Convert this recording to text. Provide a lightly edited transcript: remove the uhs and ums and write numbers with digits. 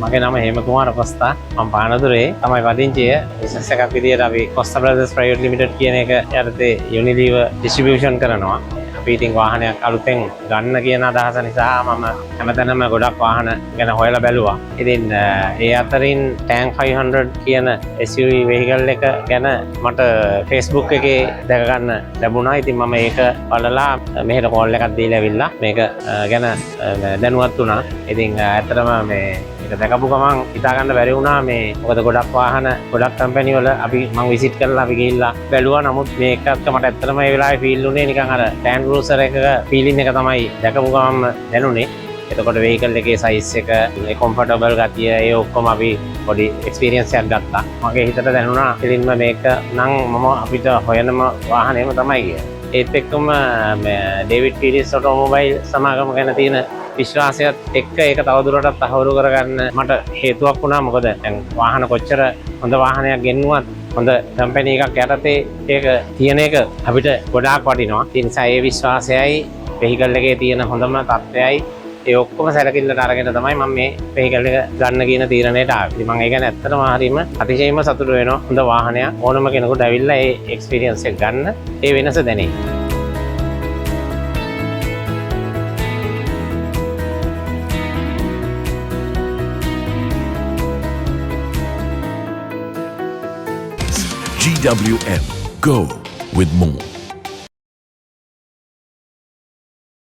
මගේ නම හේමකුමාර කොස්තා. මම පානදුරේ තමයි පදිංචිය. බිස්නස් එකක් විදියට අපි කොස්තා බ්‍රදර්ස් ප්‍රයිවට් ලිමිටඩ් කියන එක යටතේ යුනිලීවර් ඩිස්ට්‍රිබියුෂන් කරනවා. අපි ඉතින් වාහනයක් අලුතෙන් ගන්න කියන අදහස නිසා මම හැමතැනම ගොඩක් වාහන ගැන හොයලා බැලුවා. ඉතින් ඒ අතරින් ටැන්ක් 500 කියන SUV vehicle එක ගැන මට Facebook එකේ දැක ගන්න ලැබුණා. ඉතින් මම ඒක බලලා මෙහෙට කෝල් එකක් දීලා ඇවිල්ලා මේක ගැන දැනුවත් වුණා. ඉතින් ඇත්තටම මේ ඒක දැකපු ගමන් හිතා ගන්න බැරි වුණා මේ මොකද ගොඩක් වාහන ගොඩක් කම්පැනි වල අපි මම විසිට් කරලා අපි ගිහිල්ලා බැලුවා. නමුත් මේක මට ඇත්තටම ඒ වෙලාවේ ෆීල් වුණේ නිකන් අර Land Cruiser එකක ෆීලින් එක තමයි දැකපු ගමන්ම දැනුනේ. එතකොට vehicle එකේ size එක, ඒ comfortable ගතිය, ඒ ඔක්කොම අපි පොඩි experience එකක් ගත්තා. මගේ හිතට දැනුණා ඉතින්ම මේක නම් මම අපිට හොයනම වාහනයම තමයි කියලා. ඒත් එක්කම ඩේවිඩ් පීරිස් ඔටෝමොබයිල් සමාගම ගැන තියෙන විශ්වාසයත් එක්ක ඒක තවදුරටත් තහවුරු කරගන්න මට හේතුවක් වුණා. මොකද දැන් වාහන කොච්චර හොඳ වාහනයක් ගෙන්නුවත් හොඳ කම්පැනි එකක් යටතේ ඒක තියෙන එක අපිට ගොඩාක් වටිනවා. ඒ නිසා ඒ විශ්වාසයයි vehicle එකේ තියෙන හොඳම තත්ත්වයයි ඒ ඔක්කොම සැලකිල්ලට අරගෙන තමයි මම මේ vehicle එක ගන්න කියන තීරණයට ආවේ. මම ඒක ඇත්තටම හරීම අතිශයින්ම සතුටු වෙනවා. හොඳ වාහනයක් ඕනම කෙනෙකුට ඇවිල්ලා ඒ එක්ස්පීරියන්ස් එක ගන්න ඒ වෙනස දැනෙයි. GWM. Go with more.